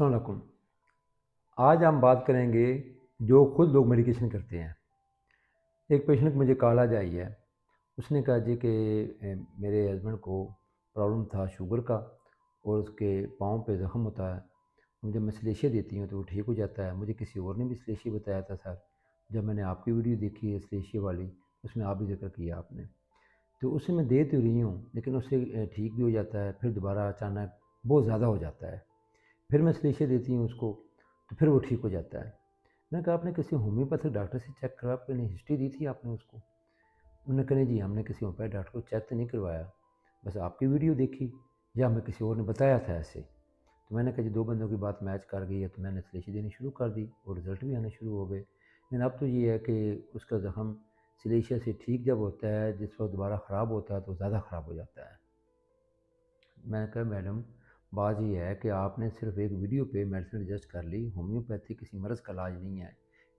अस्सलाम वालेकुम। आज हम बात करेंगे जो खुद लोग मेडिकेशन करते हैं। एक पेशेंट मुझे कॉल आज आई है। उसने कहा जी कि मेरे हस्बैंड को प्रॉब्लम था शुगर का और उसके पाँव पे ज़ख्म होता है। मुझे मैं स्लेशिया देती हूँ तो वो ठीक हो जाता है। मुझे किसी और ने भी स्लेशिया बताया था सर। जब मैंने आपकी वीडियो देखी है स्लेशिया वाली, उसमें आप भी ज़िक्र किया आपने। तो उसे मैं दे तो रही हूँ लेकिन उससे ठीक भी हो जाता है, फिर दोबारा अचानक बहुत ज़्यादा हो जाता है। फिर मैं स्लेशिया देती हूँ उसको, तो फिर वो ठीक हो जाता है। मैंने कहा आपने किसी होम्योपैथिक डॉक्टर से चेक करवा के नहीं हिस्ट्री दी थी आपने उसको? उन्होंने कहा नहीं जी हमने किसी होम्योपैथिक डॉक्टर को चेक तो नहीं करवाया, बस आपकी वीडियो देखी या हमें किसी और ने बताया था ऐसे। तो मैंने कहा जी दो बंदों की बात मैच कर गई है, तो मैंने स्लेशी देनी शुरू कर दी और रिज़ल्ट भी आने शुरू हो गए। लेकिन अब तो ये है कि उसका ज़ख्म स्लेशिया से ठीक जब होता है, जिस वक्त दोबारा ख़राब होता है तो ज़्यादा ख़राब हो जाता है। मैंने कहा मैडम बात ये है कि आपने सिर्फ एक वीडियो पे मेडिसिन एडजस्ट कर ली, होम्योपैथी किसी मर्ज़ का इलाज नहीं है,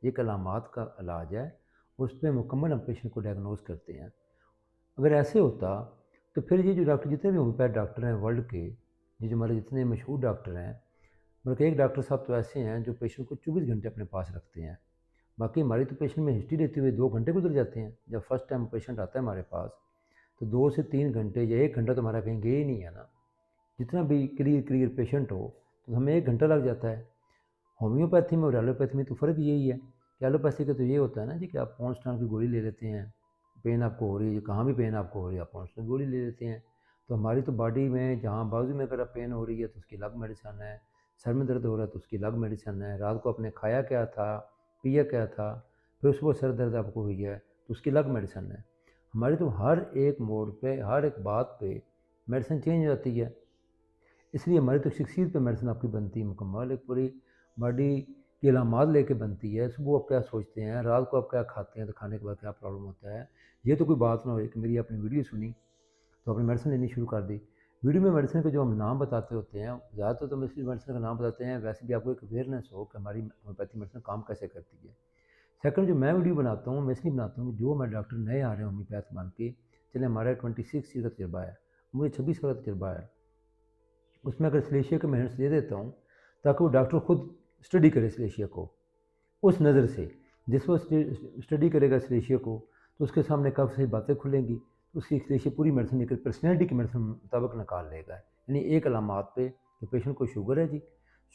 एक अलामात का इलाज है। उस पर मुकम्मल हम पेशेंट को डायग्नोज करते हैं। अगर ऐसे होता तो फिर ये जो डॉक्टर जितने भी होम्योपैथ डॉक्टर हैं वर्ल्ड के, ये जो हमारे जितने मशहूर डॉक्टर हैं, बल्कि एक डॉक्टर साहब तो ऐसे हैं जो पेशेंट को 24 घंटे अपने पास रखते हैं। बाकी हमारी तो पेशेंट में हिस्ट्री लेते हुए 2 घंटे गुजर जाते हैं। जब फर्स्ट टाइम पेशेंट आता है हमारे पास, तो 2 से 3 घंटे या 1 घंटा तो हमारा कहीं गए ही नहीं है ना। जितना भी क्लियर क्लियर पेशेंट हो तो हमें 1 घंटा लग जाता है। होम्योपैथी में और एलोपैथी में तो फ़र्क यही है कि एलोपैथी का तो ये होता है ना जी कि आप पॉन्स्टान की गोली ले लेते हैं, पेन आपको हो रही है, कहाँ भी पेन आपको हो रही है आप पॉन्स्टान की गोली ले लेते हैं। तो हमारी तो बॉडी में जहाँ बाजू में अगर पेन हो रही है तो उसकी अलग मेडिसन है, सर में दर्द हो रहा है तो उसकी अलग मेडिसन है, रात को आपने खाया क्या था, पिया क्या था, फिर सुबह सर दर्द आपको हुई है तो उसकी अलग मेडिसन है। हमारी तो हर एक मोड़ पे, हर एक बात पे मेडिसिन चेंज हो जाती है। इसलिए हमारी तो शख्सियत पे मेडिसिन आपकी बनती है मुकम्मल, एक पूरी बॉडी की अलामात लेके बनती है। सुबह आप क्या सोचते हैं, रात को आप क्या खाते हैं, तो खाने के बाद क्या प्रॉब्लम होता है। ये तो कोई बात ना हो कि मेरी आपने वीडियो सुनी तो आपने मेडिसिन लेनी शुरू कर दी। वीडियो में मेडिसिन के जो हम नाम बताते होते हैं, ज़्यादातर तो हम इसलिए मेडिसिन का नाम बताते हैं वैसे भी आपको एक अवेयरनेस हो कि हमारी होम्योपैथी मेडिसिन काम कैसे करती है। सेकंड जो मैं वीडियो बनाता हूँ मैं इसलिए बनाता हूँ कि जो हमारे डॉक्टर नए आ रहे हैं होम्योपैथ मान के चले, हमारा 26 ईयर का तजर्बा है, मुझे 26 साल का तजर्बा है, उसमें अगर स्लेशिया के मैं हिंट्स दे देता हूँ ताकि वो डॉक्टर खुद स्टडी करे स्लेशिया को उस नज़र से। जिस वो स्टडी करेगा स्लेशिया को तो उसके सामने काफ़ी सारी बातें खुलेंगी, तो उसकी स्लेशिया पूरी मेडिसिन निकल पर्सनैलिटी की मेडिसिन मुताबिक निकाल लेगा। यानी एक अलामात पे कि पेशेंट को शुगर है जी,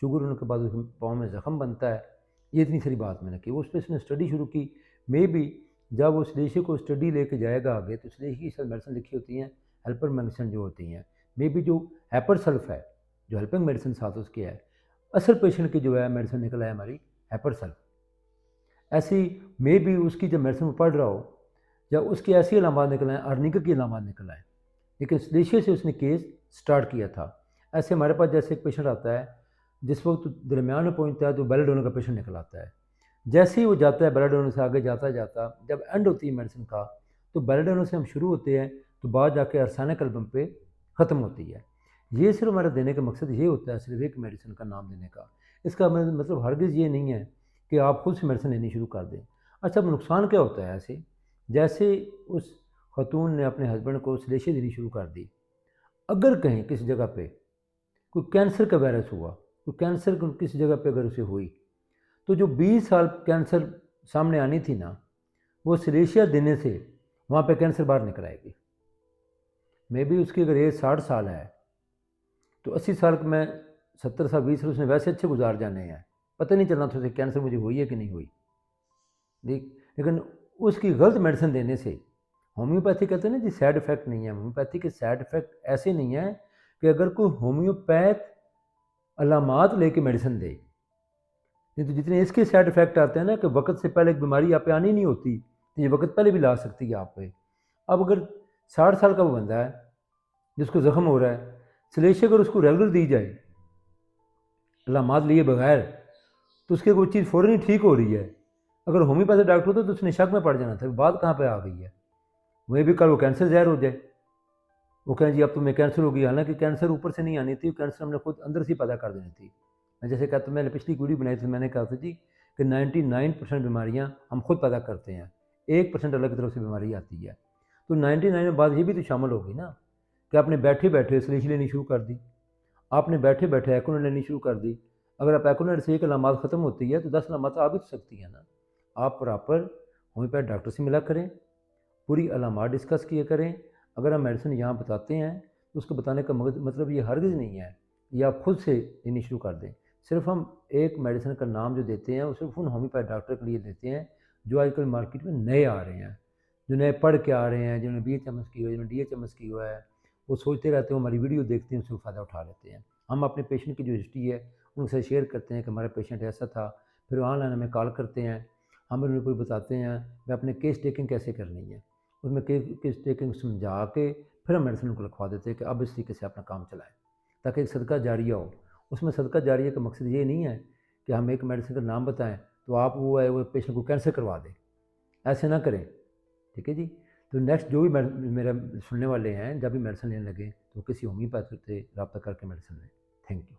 शुगर होने के बाद उसके पाँव में ज़ख्म बनता है, ये इतनी सारी बात मैंने की। उस पर इसने स्टडी शुरू की। मे बी जब वो स्लेशिया को स्टडी लेके जाएगा आगे तो स्लेशिया की सब मेडिसिन लिखी होती हैं, हेल्पर मेडिसिन जो होती हैं, मे बी जो हैपर सल्फ है, जो हेल्पिंग मेडिसिन साथ उसके है, असल पेशेंट की जो है मेडिसिन निकल है हमारी हैपर सल्फ। ऐसी मे बी उसकी जब मेडिसिन पढ़ रहा हो या उसकी ऐसी अलामत निकल आए, अर्निका की अलामत निकल आए, लेकिन स्लेशिया से उसने केस स्टार्ट किया था। ऐसे हमारे पास जैसे एक पेशेंट आता है, जिस वक्त दरमियान में पहुंचता है तो बेलाडोना का पेशेंट निकल आता है। जैसे ही वो जाता है बेलाडोना से आगे जाता जाता जब एंड होती है मेडिसिन का, तो बेलाडोना से हम शुरू होते हैं तो बाद जाके अरसानिक एल्बम पे ख़त्म होती है। ये सिर्फ हमारा देने का मकसद ये होता है, सिर्फ एक मेडिसिन का नाम देने का। इसका मतलब हरगिज़ ये नहीं है कि आप खुद से मेडिसिन लेनी शुरू कर दें। अच्छा, अब नुकसान क्या होता है ऐसे? जैसे उस खातून ने अपने हस्बैंड को स्लेशिया देनी शुरू कर दी, अगर कहीं किसी जगह पे कोई कैंसर का वायरस हुआ, कोई कैंसर किसी जगह पे अगर उसे हुई, तो जो 20 साल कैंसर सामने आनी थी ना, वो स्लेशिया देने से वहाँ पे कैंसर बाहर निकल आएगी। मे बी उसकी अगर एज 60 साल है तो 80 साल में 70 साल 20 साल उसने वैसे अच्छे गुजार जाने हैं, पता नहीं चलना था उसे कैंसर मुझे हुई है कि नहीं हुई। देख, लेकिन उसकी गलत मेडिसिन देने से, होम्योपैथी कहते हैं ना जी साइड इफ़ेक्ट नहीं है, होम्योपैथी के साइड इफ़ेक्ट ऐसे नहीं है कि अगर कोई होम्योपैथ अलामात लेके मेडिसिन दे, नहीं तो जितने इसके साइड इफ़ेक्ट आते हैं ना कि वक्त से पहले एक बीमारी आप पे आनी नहीं होती, तो ये वक्त पहले भी ला सकती है आप पे। अब अगर 60 साल का वो बंदा है जिसको ज़ख्म हो रहा है, स्लेशिया अगर उसको रेगुलर दी जाए अलामात लिए बगैर, तो उसके कोई चीज़ फ़ौरन ही ठीक हो रही है। अगर होम्योपैथिक डॉक्टर होता तो उसने शक में पड़ जाना था, बात कहाँ पे आ गई है। वहीं भी कल वो कैंसर ज़ाहिर हो जाए, वो कहें जी अब तुम्हें कैंसर हो गया, हालांकि कैंसर ऊपर से नहीं आनी थी, कैंसर हमने खुद अंदर से पैदा कर देनी थी। मैं जैसे कहता, मैंने पिछली वीडियो बनाई थी, मैंने कहा था जी कि 99% बीमारियाँ हम खुद पैदा करते हैं, 1% अलग की तरफ से बीमारी आती है। तो 99 में बात ये भी तो शामिल होगी ना कि आपने बैठे बैठे स्लेश लेनी शुरू कर दी, आपने बैठे बैठे एक्रोन लेनी शुरू कर दी, अगर आप एकोनेट से एक अलामत ख़त्म होती है तो 10 अलामत आ भी तो सकती है ना। आप प्रॉपर होम्योपैथ डॉक्टर से मिला करें, पूरी अलामत डिस्कस किया करें। अगर हम मेडिसिन यहाँ बताते हैं तो उसको बताने का मतलब ये हरगिज़ नहीं है ये आप खुद से लेनी शुरू कर दें। सिर्फ हम एक मेडिसिन का नाम जो देते हैं वो सिर्फ उन होम्योपैथ डॉक्टर के लिए देते हैं जो आजकल मार्केट में नए आ रहे हैं, जो नए पढ़ के आ रहे हैं, जिन्होंने BHMS की हुआ है, जिन्होंने DHMS की हुआ है। वो सोचते रहते हैं, हमारी वीडियो देखते हैं, उससे फ़ायदा उठा लेते हैं। हम अपने पेशेंट की जो हिस्ट्री है उनसे शेयर करते हैं कि हमारा पेशेंट ऐसा था, फिर ऑनलाइन हमें कॉल करते हैं, हम उनको बताते हैं कि अपने केस टेकिंग कैसे करनी है। उसमें केस टेकिंग समझा के फिर हम मेडिसिन उनको लिखवा देते हैं कि अब इस तरीके से अपना काम चलाएं, ताकि एक सदका जारिया हो। उसमें सदका जारिया का मकसद ये नहीं है कि हम एक मेडिसिन का नाम बताएं तो आप वो पेशेंट को कैंसिल करवा दें, ऐसे ना करें। ठीक है जी। तो नेक्स्ट जो भी मेरा सुनने वाले हैं, जब भी मेडिसिन लेने लगे तो किसी होम्योपैथ से रब्ता करके मेडिसिन लें। Thank you.